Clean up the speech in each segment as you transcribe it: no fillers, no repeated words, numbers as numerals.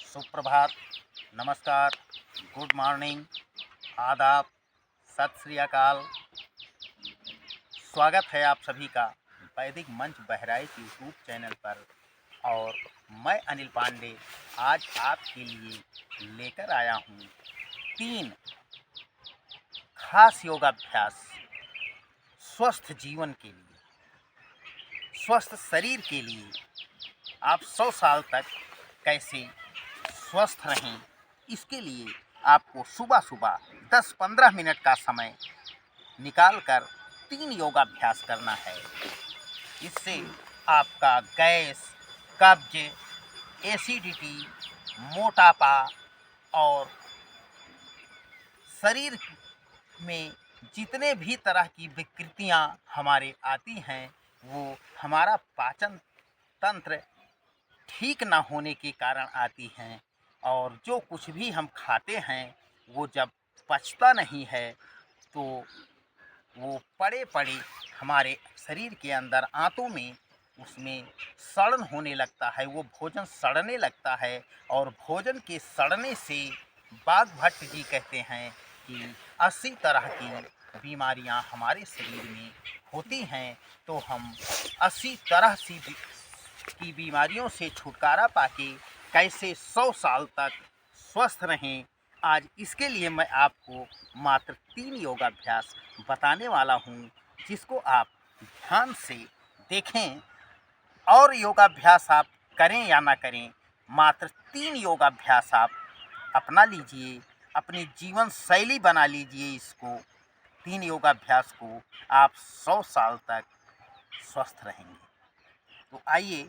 सुप्रभात, नमस्कार, good morning, आदाब, सत श्री अकाल। स्वागत है आप सभी का वैदिक मंच बहराइच यूट्यूब चैनल पर। और मैं अनिल पांडे आज आपके लिए लेकर आया हूँ 3 खास योगाभ्यास स्वस्थ जीवन के लिए, स्वस्थ शरीर के लिए। आप 100 साल तक कैसे स्वस्थ रहें, इसके लिए आपको सुबह सुबह 10-15 मिनट का समय निकालकर 3 योगाभ्यास करना है। इससे आपका गैस, कब्ज, एसिडिटी, मोटापा और शरीर में जितने भी तरह की विकृतियां हमारे आती हैं, वो हमारा पाचन तंत्र ठीक ना होने के कारण आती हैं। और जो कुछ भी हम खाते हैं वो जब पचता नहीं है तो वो पड़े पड़े हमारे शरीर के अंदर आंतों में उसमें सड़न होने लगता है, वो भोजन सड़ने लगता है। और भोजन के सड़ने से बाघ भट्ट जी कहते हैं कि 80 तरह की बीमारियां हमारे शरीर में होती हैं। तो हम 80 तरह की बीमारियों से छुटकारा पाके कैसे 100 साल तक स्वस्थ रहें, आज इसके लिए मैं आपको मात्र 3 योगाभ्यास बताने वाला हूँ, जिसको आप ध्यान से देखें। और योगाभ्यास आप करें या ना करें, मात्र 3 योगाभ्यास आप अपना लीजिए, अपनी जीवन शैली बना लीजिए। इसको 3 योगाभ्यास को आप 100 साल तक स्वस्थ रहेंगे। तो आइए,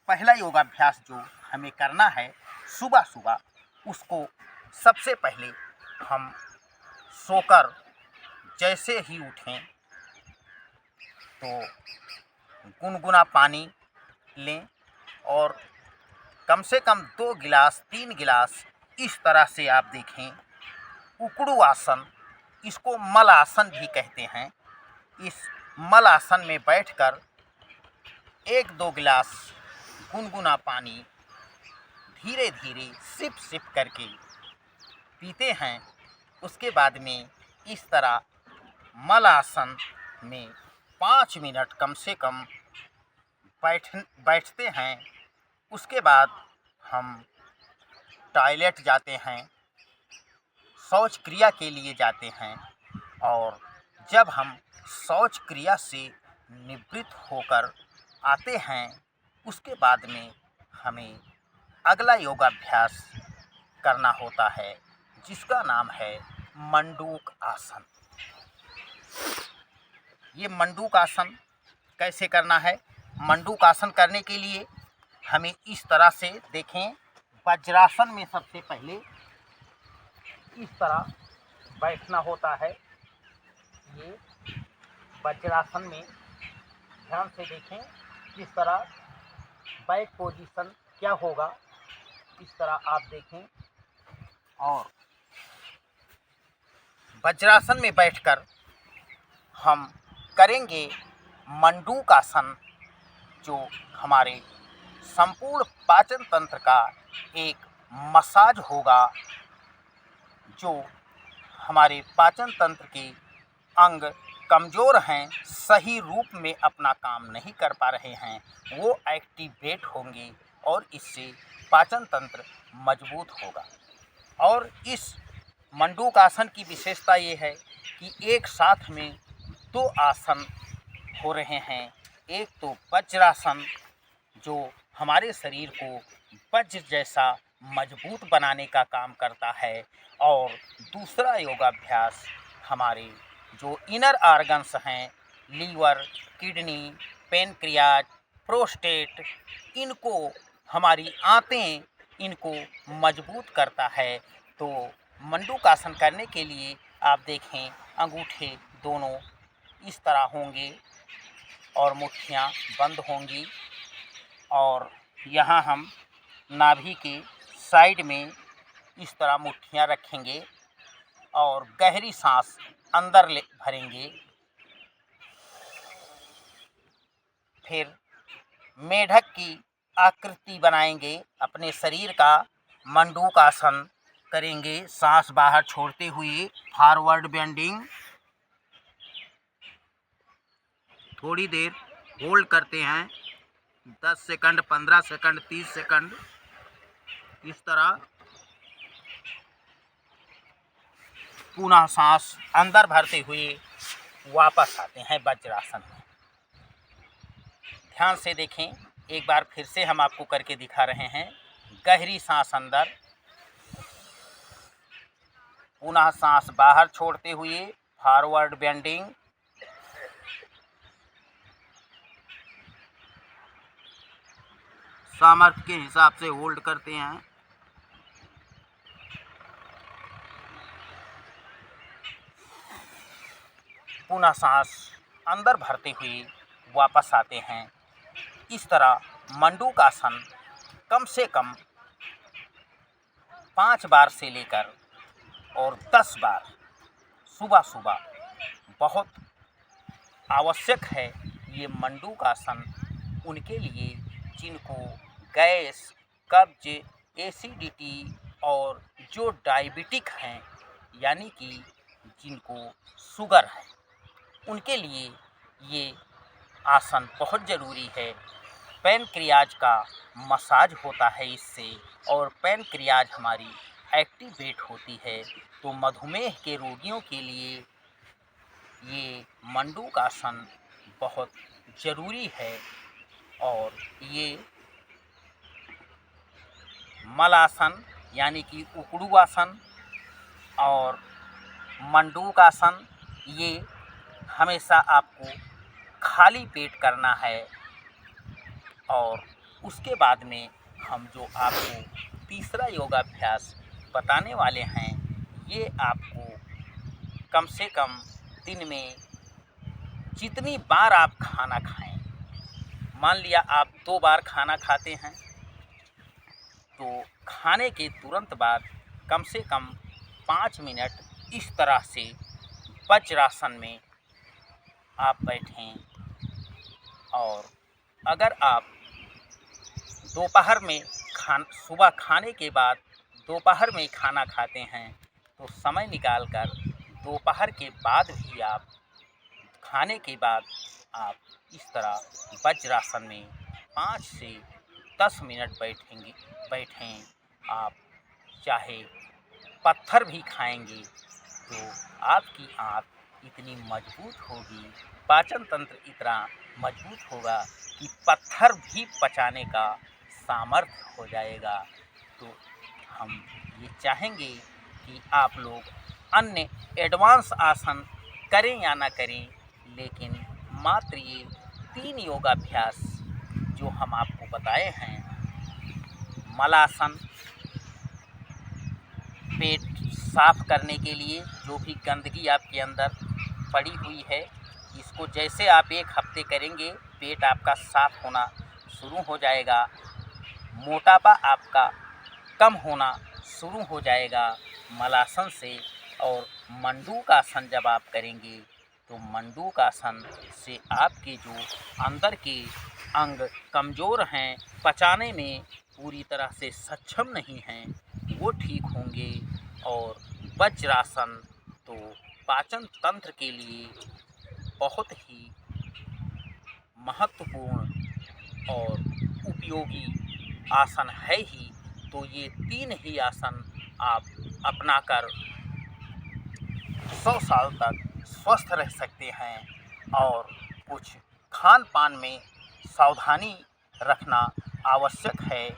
पहला योगाभ्यास जो हमें करना है सुबह सुबह, उसको सबसे पहले हम सोकर जैसे ही उठें तो गुनगुना पानी लें और कम से कम 2 गिलास 3 गिलास इस तरह से आप देखें उकड़ू आसन, इसको मल आसन भी कहते हैं। इस मल आसन में बैठकर 1-2 गिलास गुनगुना पानी धीरे धीरे सिप सिप करके पीते हैं। उसके बाद में इस तरह मल आसन में 5 मिनट कम से कम बैठते हैं। उसके बाद हम टॉयलेट जाते हैं, शौच क्रिया के लिए जाते हैं। और जब हम शौच क्रिया से निवृत्त होकर आते हैं, उसके बाद में हमें अगला योगाभ्यास करना होता है, जिसका नाम है मंडूक आसन। ये मंडूक आसन कैसे करना है? मंडूक आसन करने के लिए हमें इस तरह से देखें, वज्रासन में सबसे पहले इस तरह बैठना होता है। ये वज्रासन में ध्यान से देखें, इस तरह बैक पोजीशन क्या होगा, इस तरह आप देखें। और वज्रासन में बैठकर हम करेंगे मंडूक आसन, जो हमारे संपूर्ण पाचन तंत्र का एक मसाज होगा। जो हमारे पाचन तंत्र के अंग कमज़ोर हैं, सही रूप में अपना काम नहीं कर पा रहे हैं, वो एक्टिवेट होंगे और इससे पाचन तंत्र मजबूत होगा। और इस मंडूक आसन की विशेषता ये है कि एक साथ में 2 आसन हो रहे हैं। एक तो वज्रासन, जो हमारे शरीर को वज्र जैसा मजबूत बनाने का काम करता है। और दूसरा योगाभ्यास हमारे जो इनर ऑर्गन्स हैं, लीवर, किडनी, पेनक्रियाज, प्रोस्टेट, इनको, हमारी आंतें, इनको मजबूत करता है। तो मंडूक आसन करने के लिए आप देखें, अंगूठे दोनों इस तरह होंगे और मुट्ठियाँ बंद होंगी। और यहाँ हम नाभि के साइड में इस तरह मुट्ठियाँ रखेंगे और गहरी सांस अंदर ले भरेंगे। फिर मेढक की आकृति बनाएंगे अपने शरीर का, मंडूकासन करेंगे, सांस बाहर छोड़ते हुए फॉरवर्ड बेंडिंग। थोड़ी देर होल्ड करते हैं, 10 सेकंड, 15 सेकंड, 30 सेकंड, इस तरह। पुनः सांस अंदर भरते हुए वापस आते हैं वज्रासन में। ध्यान से देखें, एक बार फिर से हम आपको करके दिखा रहे हैं। गहरी सांस अंदर, पुनः सांस बाहर छोड़ते हुए फॉरवर्ड बेंडिंग। सामर्थ्य के हिसाब से होल्ड करते हैं। पुनः सांस अंदर भरते हुए वापस आते हैं। इस तरह मंडूकासन कम से कम 5 बार से लेकर और 10 बार सुबह सुबह बहुत आवश्यक है। ये मंडूकासन उनके लिए जिनको गैस, कब्ज, एसिडिटी और जो डायबिटिक हैं, यानी कि जिनको शुगर है, उनके लिए ये आसन बहुत ज़रूरी है। पैनक्रियाज का मसाज होता है इससे, और पैनक्रियाज हमारी एक्टिवेट होती है। तो मधुमेह के रोगियों के लिए ये मंडूकासन बहुत ज़रूरी है। और ये मलासन यानी कि उकड़ू आसन और मंडूकासन, ये हमेशा आपको खाली पेट करना है। और उसके बाद में हम जो आपको तीसरा योगाभ्यास बताने वाले हैं, ये आपको कम से कम दिन में जितनी बार आप खाना खाएं, मान लिया आप 2 बार खाना खाते हैं, तो खाने के तुरंत बाद कम से कम 5 मिनट इस तरह से वज्रासन में आप बैठें। और अगर आप दोपहर में सुबह खाने के बाद दोपहर में खाना खाते हैं, तो समय निकालकर दोपहर के बाद भी आप खाने के बाद आप इस तरह वज्रासन में 5 से 10 मिनट बैठें। आप चाहे पत्थर भी खाएंगे तो आपकी आँत इतनी मजबूत होगी, पाचन तंत्र इतना मजबूत होगा कि पत्थर भी पचाने का सामर्थ्य हो जाएगा। तो हम ये चाहेंगे कि आप लोग अन्य एडवांस आसन करें या ना करें, लेकिन मात्र ये 3 योगाभ्यास जो हम आपको बताए हैं, मलासन पेट साफ करने के लिए, जो भी गंदगी आपके अंदर पड़ी हुई है, इसको जैसे आप 1 हफ्ते करेंगे, पेट आपका साफ होना शुरू हो जाएगा, मोटापा आपका कम होना शुरू हो जाएगा मलासन से। और मंडूकासन जब आप करेंगे, तो मंडूकासन से आपके जो अंदर के अंग कमज़ोर हैं, पचाने में पूरी तरह से सक्षम नहीं हैं, वो ठीक होंगे। और वज्रासन तो पाचन तंत्र के लिए बहुत ही महत्वपूर्ण और उपयोगी आसन है ही। तो ये 3 ही आसन आप अपनाकर 100 साल तक स्वस्थ रह सकते हैं। और कुछ खान पान में सावधानी रखना आवश्यक है।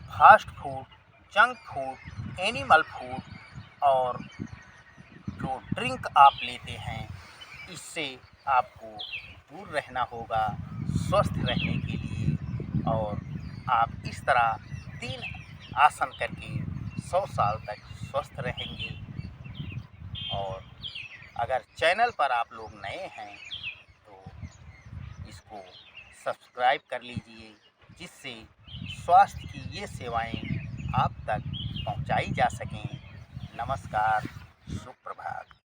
Fast food, junk food, animal food और जो ड्रिंक आप लेते हैं, इससे आपको दूर रहना होगा स्वस्थ रहने के लिए। और आप इस तरह 3 आसन करके 100 साल तक स्वस्थ रहेंगे। और अगर चैनल पर आप लोग नए हैं तो इसको सब्सक्राइब कर लीजिए, जिससे स्वास्थ्य की ये सेवाएं आप तक पहुंचाई जा सकें। नमस्कार, शुभ प्रभात।